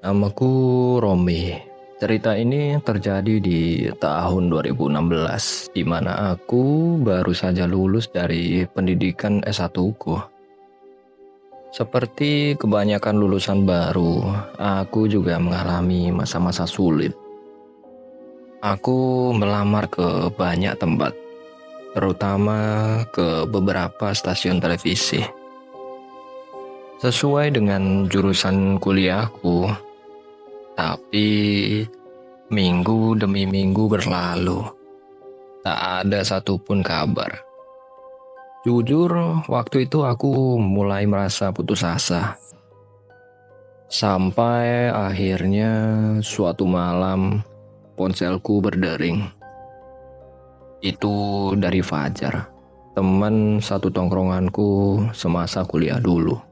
Namaku Romi. Cerita ini terjadi di tahun 2016, di mana aku baru saja lulus dari pendidikan S1ku. Seperti kebanyakan lulusan baru, aku juga mengalami masa-masa sulit. Aku melamar ke banyak tempat, terutama ke beberapa stasiun televisi. Sesuai dengan jurusan kuliahku, tapi minggu demi minggu berlalu, tak ada satupun kabar. Jujur, waktu itu aku mulai merasa putus asa. Sampai akhirnya suatu malam ponselku berdering. Itu dari Fajar, teman satu tongkronganku semasa kuliah dulu.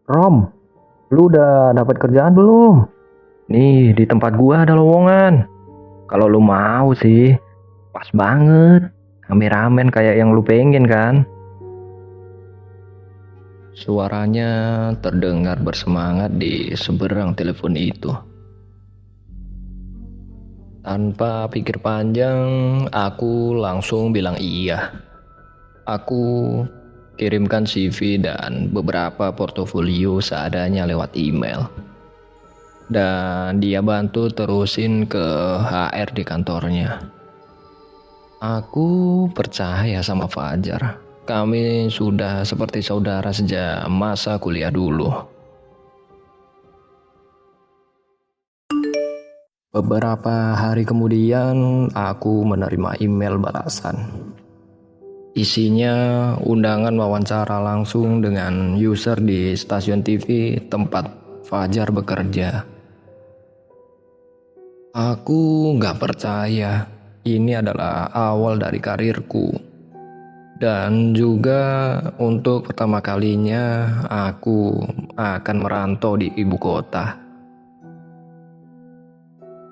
Rom, lu udah dapat kerjaan belum? Nih, di tempat gua ada lowongan. Kalau lu mau sih, pas banget. Kameramen kayak yang lu pengen kan? Suaranya terdengar bersemangat di seberang telepon itu. Tanpa pikir panjang, aku langsung bilang iya. Aku kirimkan CV dan beberapa portofolio seadanya lewat email. Dan dia bantu terusin ke HR di kantornya. Aku percaya sama Fajar. Kami sudah seperti saudara sejak masa kuliah dulu. Beberapa hari kemudian, aku menerima email balasan. Isinya undangan wawancara langsung dengan user di stasiun TV tempat Fajar bekerja. Aku nggak percaya ini adalah awal dari karirku. Dan juga untuk pertama kalinya aku akan merantau di ibu kota.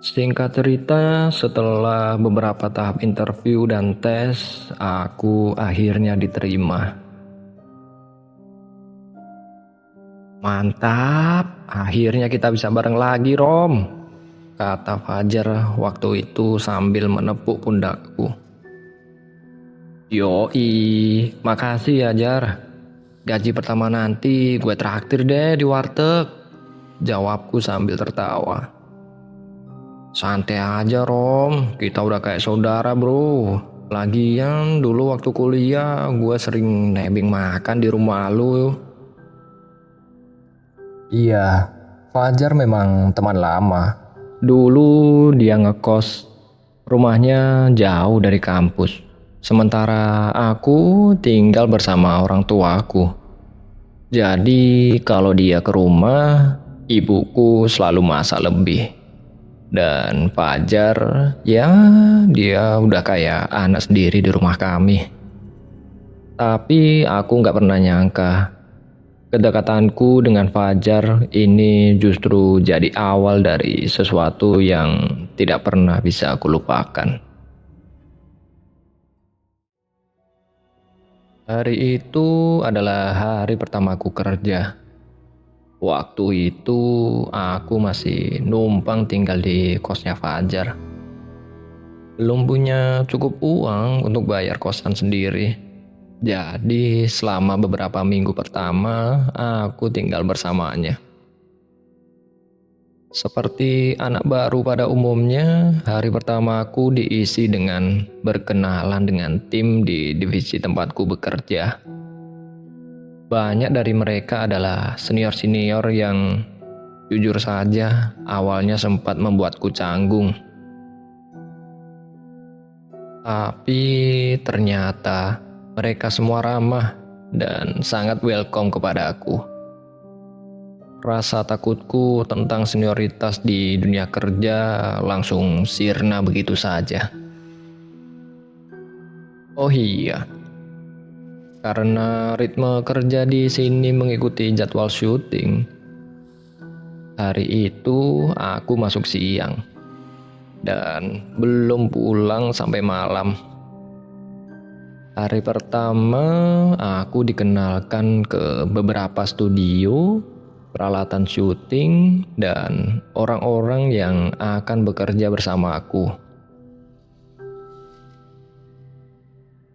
Singkat cerita, setelah beberapa tahap interview dan tes, aku akhirnya diterima. Mantap, akhirnya kita bisa bareng lagi, Rom, kata Fajar waktu itu sambil menepuk pundakku. Yoi, makasih ya Jar. Gaji pertama nanti gue traktir deh di warteg, jawabku sambil tertawa. Santai aja Rom, kita udah kayak saudara bro. Lagian dulu waktu kuliah gue sering nebeng makan di rumah lu. Iya, Fajar memang teman lama. Dulu dia ngekos, rumahnya jauh dari kampus. Sementara aku tinggal bersama orang tuaku. Jadi kalau dia ke rumah, ibuku selalu masak lebih. Dan Fajar, ya dia udah kayak anak sendiri di rumah kami. Tapi aku gak pernah nyangka kedekatanku dengan Fajar ini justru jadi awal dari sesuatu yang tidak pernah bisa aku lupakan. Hari itu adalah hari pertamaku kerja. Waktu itu aku masih numpang tinggal di kosnya Fajar. Belum punya cukup uang untuk bayar kosan sendiri. Jadi selama beberapa minggu pertama aku tinggal bersamanya. Seperti anak baru pada umumnya, hari pertamaku diisi dengan berkenalan dengan tim di divisi tempatku bekerja. Banyak dari mereka adalah senior-senior yang jujur saja awalnya sempat membuatku canggung. Tapi ternyata mereka semua ramah dan sangat welcome kepada aku. Rasa takutku tentang senioritas di dunia kerja langsung sirna begitu saja. Oh iya, karena ritme kerja di sini mengikuti jadwal syuting, hari itu aku masuk siang dan belum pulang sampai malam. Hari pertama aku dikenalkan ke beberapa studio, peralatan syuting, dan orang-orang yang akan bekerja bersama aku.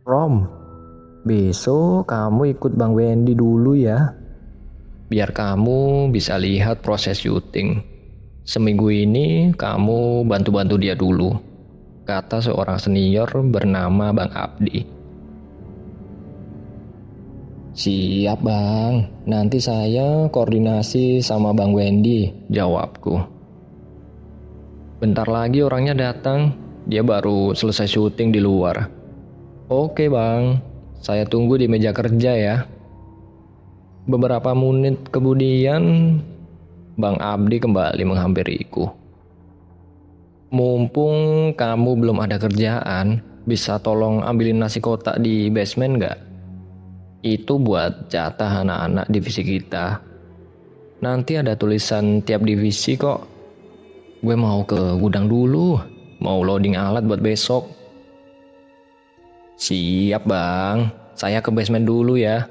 Rom, besok kamu ikut Bang Wendy dulu ya, biar kamu bisa lihat proses syuting. Seminggu ini kamu bantu-bantu dia dulu, kata seorang senior bernama Bang Abdi. Siap bang, nanti saya koordinasi sama Bang Wendy, jawabku. Bentar lagi orangnya datang, dia baru selesai syuting di luar. Oke bang, saya tunggu di meja kerja ya. Beberapa menit kemudian, Bang Abdi kembali menghampiriku. Mumpung kamu belum ada kerjaan, bisa tolong ambilin nasi kotak di basement nggak? Itu buat jatah anak-anak divisi kita. Nanti ada tulisan tiap divisi kok. Gue mau ke gudang dulu, mau loading alat buat besok. Siap bang, saya ke basement dulu ya.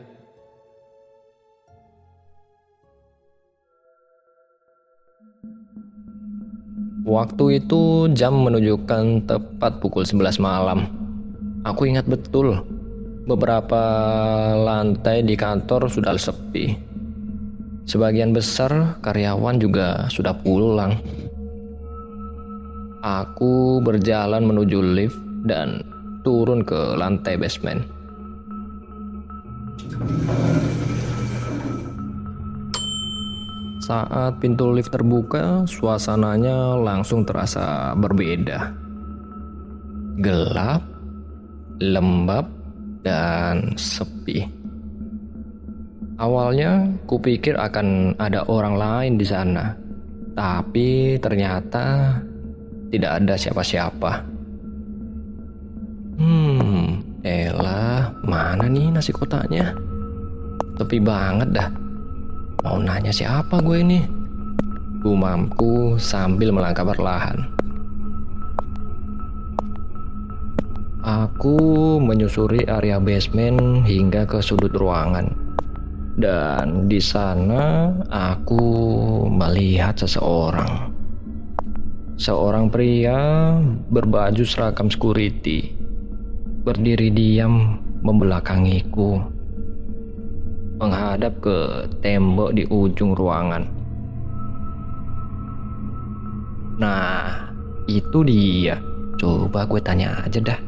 Waktu itu jam menunjukkan tepat pukul 11 malam. Aku ingat betul, beberapa lantai di kantor sudah sepi. Sebagian besar karyawan juga sudah pulang. Aku berjalan menuju lift dan turun ke lantai basement. Saat pintu lift terbuka, suasananya langsung terasa berbeda. Gelap, lembab, dan sepi. Awalnya kupikir akan ada orang lain di sana, tapi ternyata tidak ada siapa-siapa. Elah, mana nih nasi kotaknya? Sepi banget dah. Mau nanya siapa gue ini? Gumamku sambil melangkah perlahan. Aku menyusuri area basement hingga ke sudut ruangan. Dan di sana aku melihat seseorang. Seorang pria berbaju seragam security berdiri diam membelakangiku, menghadap ke tembok di ujung ruangan. Nah, itu dia. Coba gue tanya aja dah.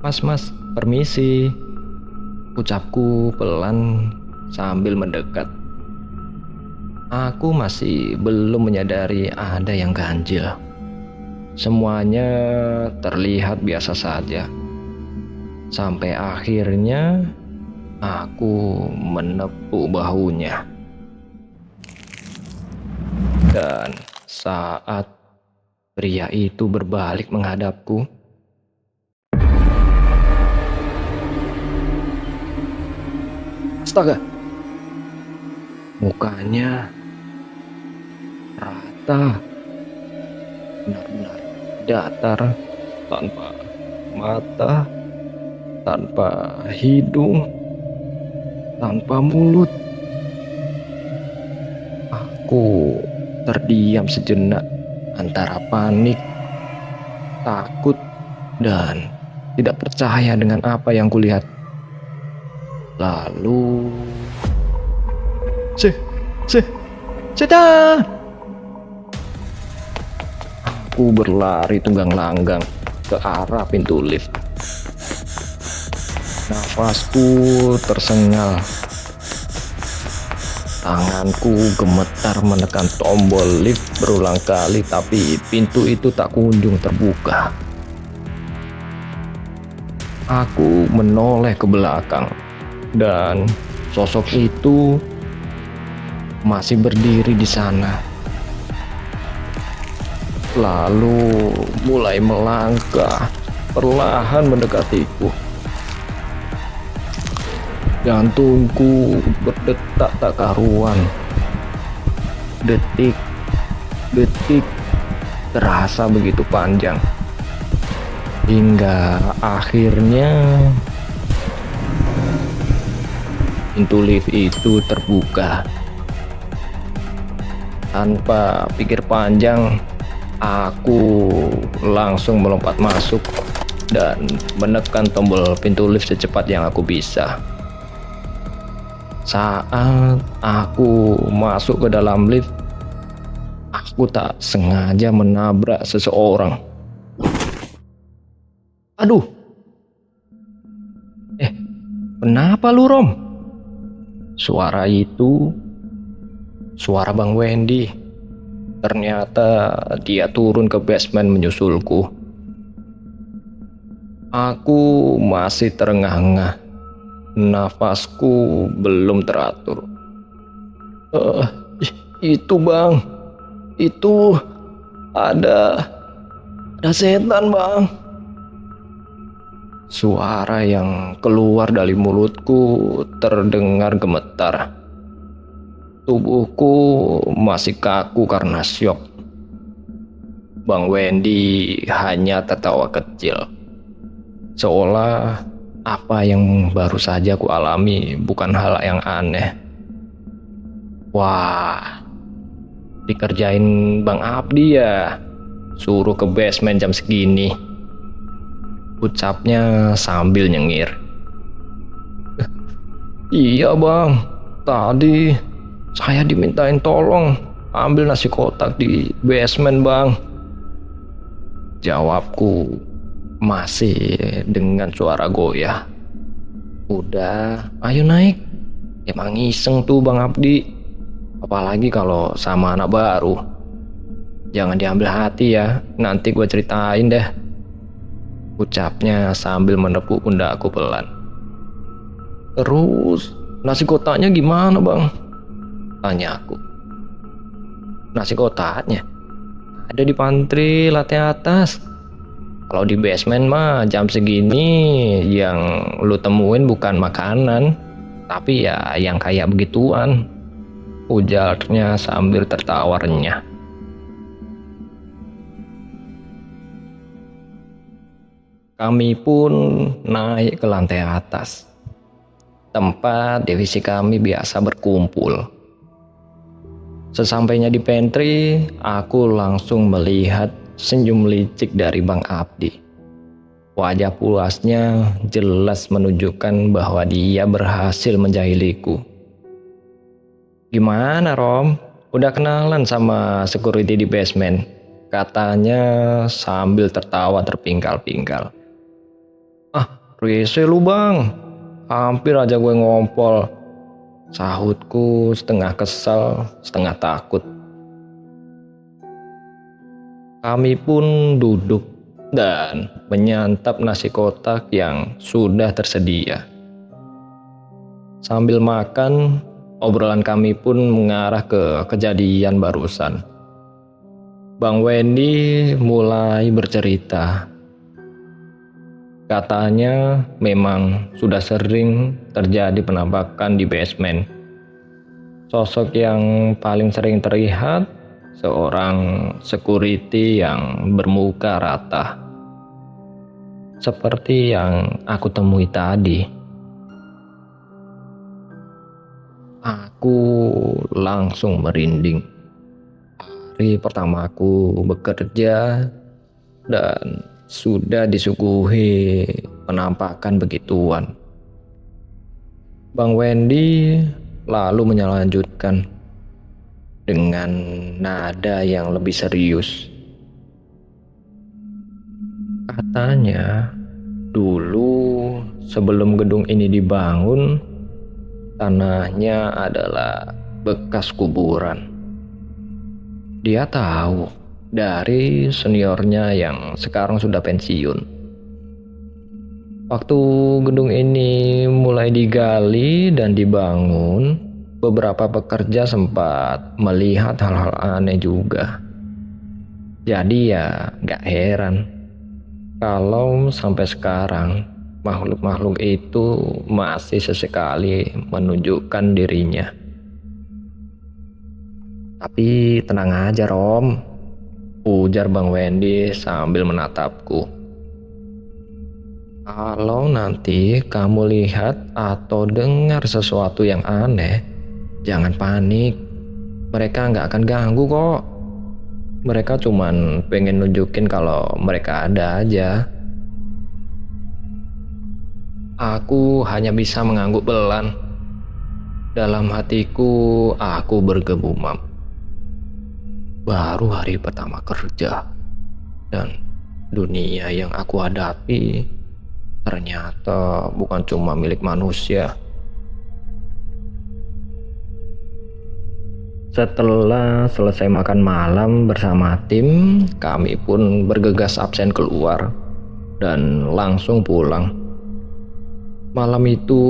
Mas, permisi. Ucapku pelan sambil mendekat. Aku masih belum menyadari ada yang ganjil. Semuanya terlihat biasa saja. Sampai akhirnya aku menepuk bahunya. Dan saat pria itu berbalik menghadapku, astaga! Mukanya rata, benar-benar datar, tanpa mata, tanpa hidung, tanpa mulut. Aku terdiam sejenak antara panik, takut, dan tidak percaya dengan apa yang kulihat. Lalu, setan! Aku berlari tunggang-langgang ke arah pintu lift. Nafasku tersengal. Tanganku gemetar menekan tombol lift berulang kali, tapi pintu itu tak kunjung terbuka. Aku menoleh ke belakang, dan sosok itu masih berdiri di sana. Lalu mulai melangkah perlahan mendekatiku. Jantungku berdetak tak karuan. Detik terasa begitu panjang. Hingga akhirnya pintu lift itu terbuka. Tanpa pikir panjang, aku langsung melompat masuk dan menekan tombol pintu lift secepat yang aku bisa. Saat aku masuk ke dalam lift, aku tak sengaja menabrak seseorang. Aduh, kenapa lu, Rom? Suara itu suara Bang Wendy. Ternyata dia turun ke basement menyusulku. Aku masih terengah-engah. Nafasku belum teratur. Itu Bang, itu ada setan Bang. Suara yang keluar dari mulutku terdengar gemetar. Tubuhku masih kaku karena syok. Bang Wendy hanya tertawa kecil, seolah apa yang baru saja ku alami bukan hal yang aneh. Wah, dikerjain Bang Abdi ya, suruh ke basement jam segini, ucapnya sambil nyengir. Iya Bang, tadi saya dimintain tolong ambil nasi kotak di basement Bang, jawabku masih dengan suara goyah. Udah, ayo naik. Emang iseng tuh Bang Abdi, apalagi kalau sama anak baru. Jangan diambil hati ya, nanti gue ceritain deh, ucapnya sambil menepuk pundakku pelan. Terus nasi kotaknya gimana Bang? Tanya aku. Nasi kotaknya ada di pantry lantai atas. Kalau di basement mah jam segini yang lu temuin bukan makanan, tapi ya yang kayak begituan, ujarnya sambil tertawa renyah. Kami pun naik ke lantai atas, tempat divisi kami biasa berkumpul. Sesampainya di pantry, aku langsung melihat senyum licik dari Bang Abdi. Wajah puasnya jelas menunjukkan bahwa dia berhasil menjahiliku. Gimana Rom? Udah kenalan sama security di basement? Katanya sambil tertawa terpingkal-pingkal. Rese lu Bang, hampir aja gue ngompol, sahutku setengah kesal, setengah takut. Kami pun duduk dan menyantap nasi kotak yang sudah tersedia. Sambil makan, obrolan kami pun mengarah ke kejadian barusan. Bang Wendy mulai bercerita. Katanya memang sudah sering terjadi penampakan di basement. Sosok yang paling sering terlihat seorang security yang bermuka rata, seperti yang aku temui tadi. Aku langsung merinding. Hari pertamaku bekerja dan sudah disuguhi penampakan begituan. Bang Wendy lalu melanjutkan dengan nada yang lebih serius. Katanya dulu sebelum gedung ini dibangun, tanahnya adalah bekas kuburan. Dia tahu dari seniornya yang sekarang sudah pensiun. Waktu gedung ini mulai digali dan dibangun, beberapa pekerja sempat melihat hal-hal aneh juga. Jadi ya gak heran kalau sampai sekarang makhluk-makhluk itu masih sesekali menunjukkan dirinya. Tapi tenang aja Rom, ujar Bang Wendy sambil menatapku. Kalau nanti kamu lihat atau dengar sesuatu yang aneh, jangan panik. Mereka nggak akan ganggu kok. Mereka cuman pengen nunjukin kalau mereka ada aja. Aku hanya bisa mengangguk pelan. Dalam hatiku, aku bergumam. Baru hari pertama kerja, dan dunia yang aku hadapi ternyata bukan cuma milik manusia. Setelah selesai makan malam bersama tim, kami pun bergegas absen keluar dan langsung pulang. Malam itu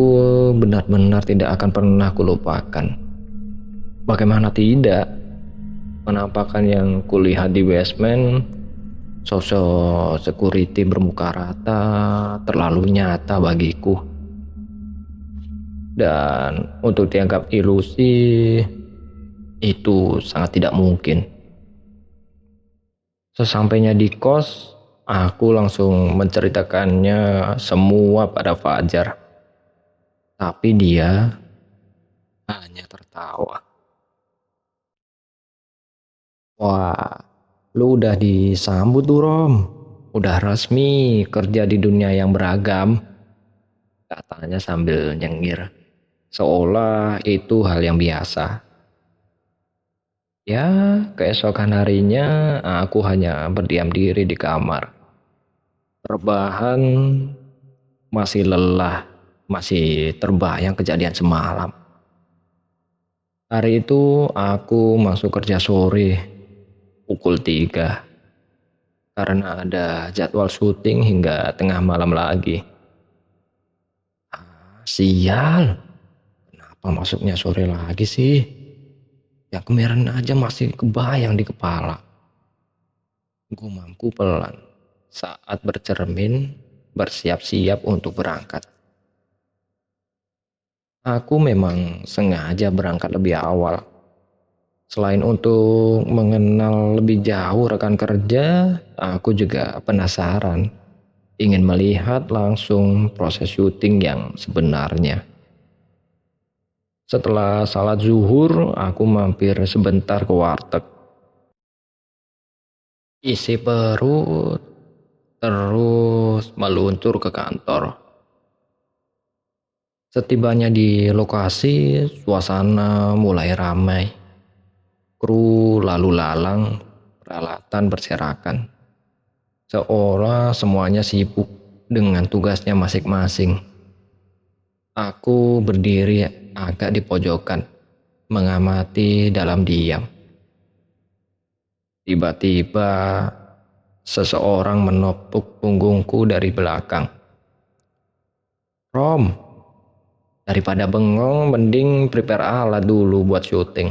benar-benar tidak akan pernah kulupakan. Bagaimana tidak? Penampakan yang kulihat di basement, sosok security bermuka rata terlalu nyata bagiku. Dan untuk dianggap ilusi, itu sangat tidak mungkin. Sesampainya di kos, aku langsung menceritakannya semua pada Fajar. Tapi dia hanya tertawa. Wah, lu udah disambut tuh Rom. Udah resmi kerja di dunia yang beragam, katanya sambil nyengir. Seolah itu hal yang biasa. Ya, keesokan harinya aku hanya berdiam diri di kamar. Rebahan, masih lelah, masih terbayang kejadian semalam. Hari itu aku masuk kerja sore, pukul 3, karena ada jadwal syuting hingga tengah malam lagi. Sial, kenapa masuknya sore lagi sih? Yang kemarin aja masih kebayang di kepala. Gumamku pelan saat bercermin bersiap-siap untuk berangkat. Aku memang sengaja berangkat lebih awal. Selain untuk mengenal lebih jauh rekan kerja, aku juga penasaran, ingin melihat langsung proses syuting yang sebenarnya. Setelah salat zuhur, aku mampir sebentar ke warteg. Isi perut, terus meluncur ke kantor. Setibanya di lokasi, suasana mulai ramai. Kru lalu lalang, peralatan berserakan. Seolah semuanya sibuk dengan tugasnya masing-masing. Aku berdiri agak di pojokan, mengamati dalam diam. Tiba-tiba, seseorang menepuk punggungku dari belakang. Rom, daripada bengong, mending prepare alat dulu buat syuting.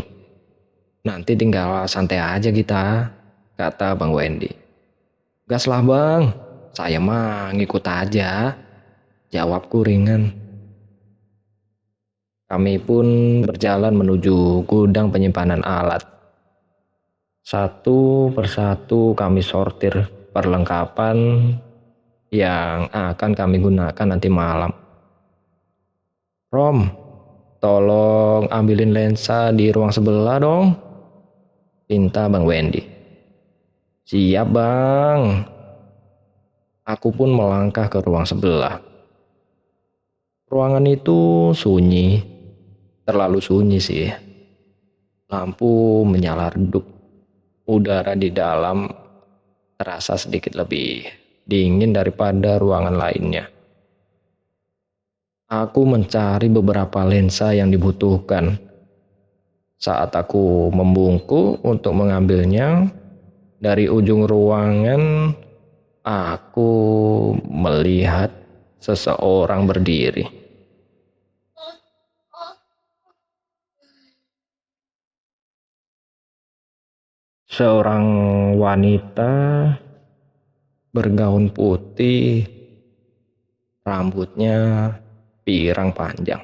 Nanti tinggal santai aja kita, kata Bang Wendy. Gas lah bang, saya mah ngikut aja, jawabku ringan. Kami pun berjalan menuju gudang penyimpanan alat. Satu persatu kami sortir perlengkapan yang akan kami gunakan nanti malam. Rom, tolong ambilin lensa di ruang sebelah dong, pinta Bang Wendy. Siap bang. Aku pun melangkah ke ruang sebelah. Ruangan itu sunyi, terlalu sunyi sih. Lampu menyala redup, udara di dalam terasa sedikit lebih dingin daripada ruangan lainnya. Aku mencari beberapa lensa yang dibutuhkan. Saat aku membungkuk untuk mengambilnya, dari ujung ruangan aku melihat seseorang berdiri. Seorang wanita bergaun putih, rambutnya pirang panjang.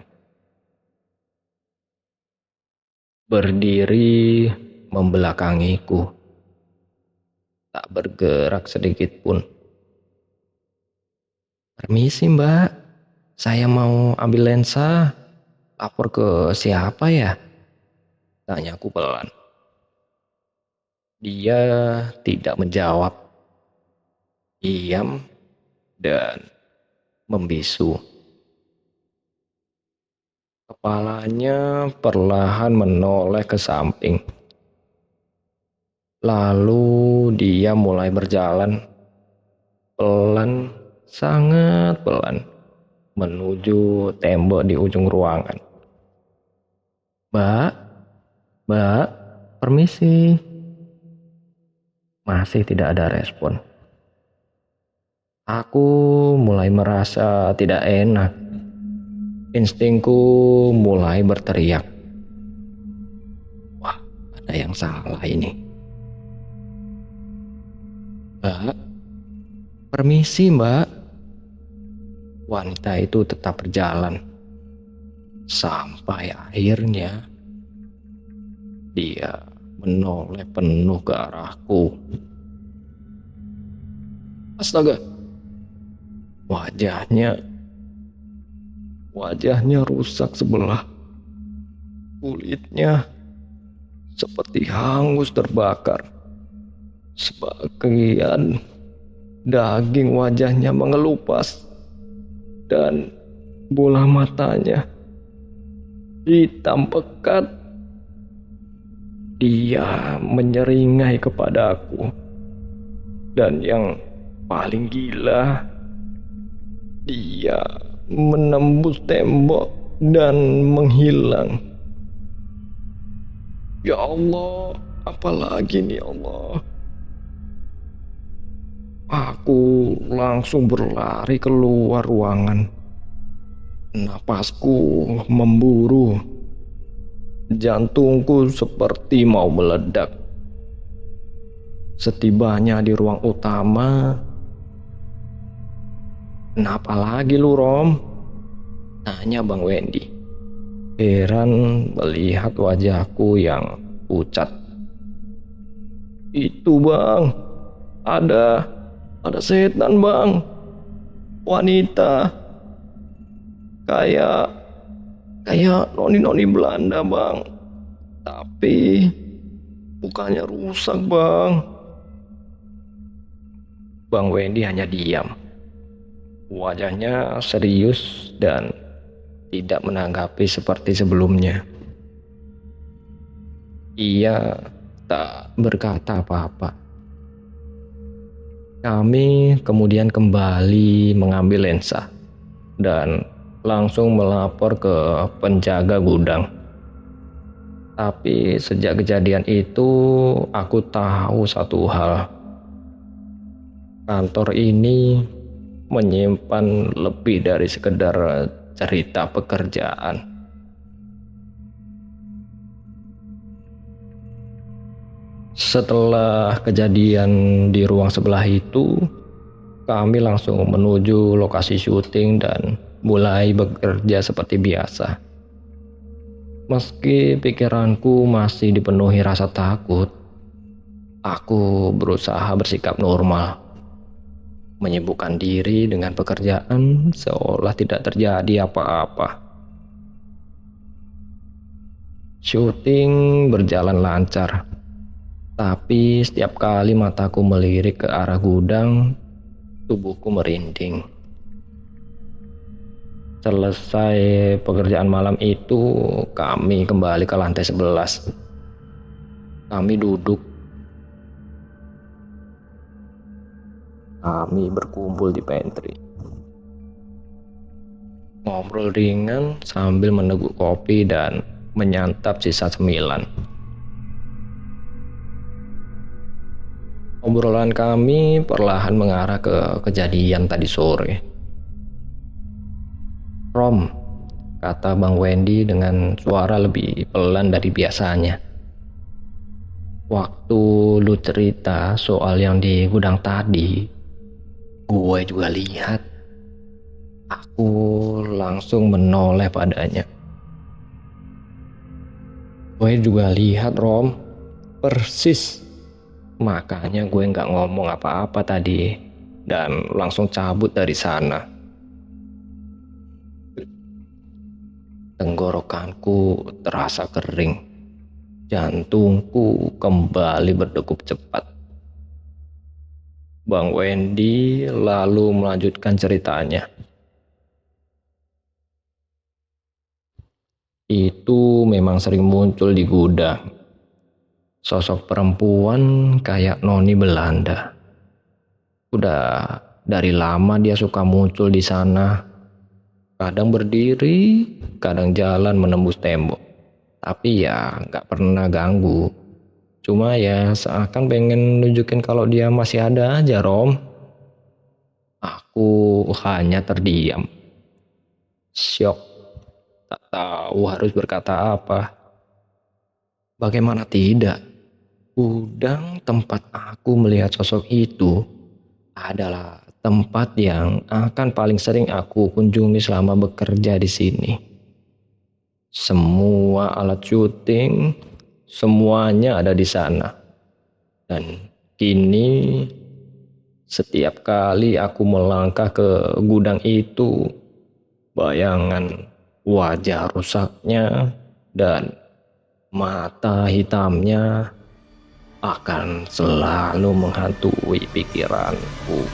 Berdiri membelakangiku, tak bergerak sedikit pun. Permisi mbak, saya mau ambil lensa. Lapor ke siapa ya? Tanyaku pelan. Dia tidak menjawab, diam dan membisu. Kepalanya perlahan menoleh ke samping. Lalu dia mulai berjalan pelan, sangat pelan, menuju tembok di ujung ruangan. Mbak, mbak, permisi. Masih tidak ada respon. Aku mulai merasa tidak enak. Instingku mulai berteriak. Wah, ada yang salah ini. Mbak, permisi mbak. Wanita itu tetap berjalan. Sampai akhirnya dia menoleh penuh ke arahku. Astaga, wajahnya rusak sebelah. Kulitnya seperti hangus terbakar. Sebagian daging wajahnya mengelupas dan bola matanya hitam pekat. Dia menyeringai kepadaku. Dan yang paling gila, dia menembus tembok dan menghilang. Ya Allah, apalagi nih Allah. Aku langsung berlari keluar ruangan. Napasku memburu. Jantungku seperti mau meledak. Setibanya di ruang utama, "Kenapa lagi lu, Rom?" tanya Bang Wendy. Heran melihat wajahku yang pucat. "Itu bang, ada setan bang, wanita, kayak noni-noni Belanda bang, tapi mukanya rusak bang." Bang Wendy hanya diam. Wajahnya serius dan tidak menanggapi seperti sebelumnya. Ia tak berkata apa-apa. Kami kemudian kembali mengambil lensa dan langsung melapor ke penjaga gudang. Tapi sejak kejadian itu aku tahu satu hal. Kantor ini menyimpan lebih dari sekedar cerita pekerjaan. Setelah kejadian di ruang sebelah itu, kami langsung menuju lokasi syuting dan mulai bekerja seperti biasa. Meski pikiranku masih dipenuhi rasa takut, aku berusaha bersikap normal, menyibukkan diri dengan pekerjaan seolah tidak terjadi apa-apa. Syuting berjalan lancar, tapi setiap kali mataku melirik ke arah gudang, tubuhku merinding. Selesai pekerjaan malam itu, kami kembali ke lantai 11. Kami duduk. Kami berkumpul di pantry. Ngobrol ringan sambil meneguk kopi dan menyantap sisa cemilan. Obrolan kami perlahan mengarah ke kejadian tadi sore. "Rom," kata Bang Wendy dengan suara lebih pelan dari biasanya. "Waktu lu cerita soal yang di gudang tadi, gue juga lihat." Aku langsung menoleh padanya. "Gue juga lihat, Rom. Persis. Makanya gue nggak ngomong apa-apa tadi dan langsung cabut dari sana." Tenggorokanku terasa kering. Jantungku kembali berdegup cepat. Bang Wendy lalu melanjutkan ceritanya. Itu memang sering muncul di gudang. Sosok perempuan kayak noni Belanda. Udah dari lama dia suka muncul di sana. Kadang berdiri, kadang jalan menembus tembok. Tapi ya nggak pernah ganggu. Cuma ya seakan pengen nunjukin kalau dia masih ada aja, Rom. Aku hanya terdiam. Syok, tak tahu harus berkata apa. Bagaimana tidak? Gudang tempat aku melihat sosok itu adalah tempat yang akan paling sering aku kunjungi selama bekerja di sini. Semua alat syuting, semuanya ada di sana. Dan kini setiap kali aku melangkah ke gudang itu, bayangan wajah rusaknya dan mata hitamnya akan selalu menghantui pikiranku.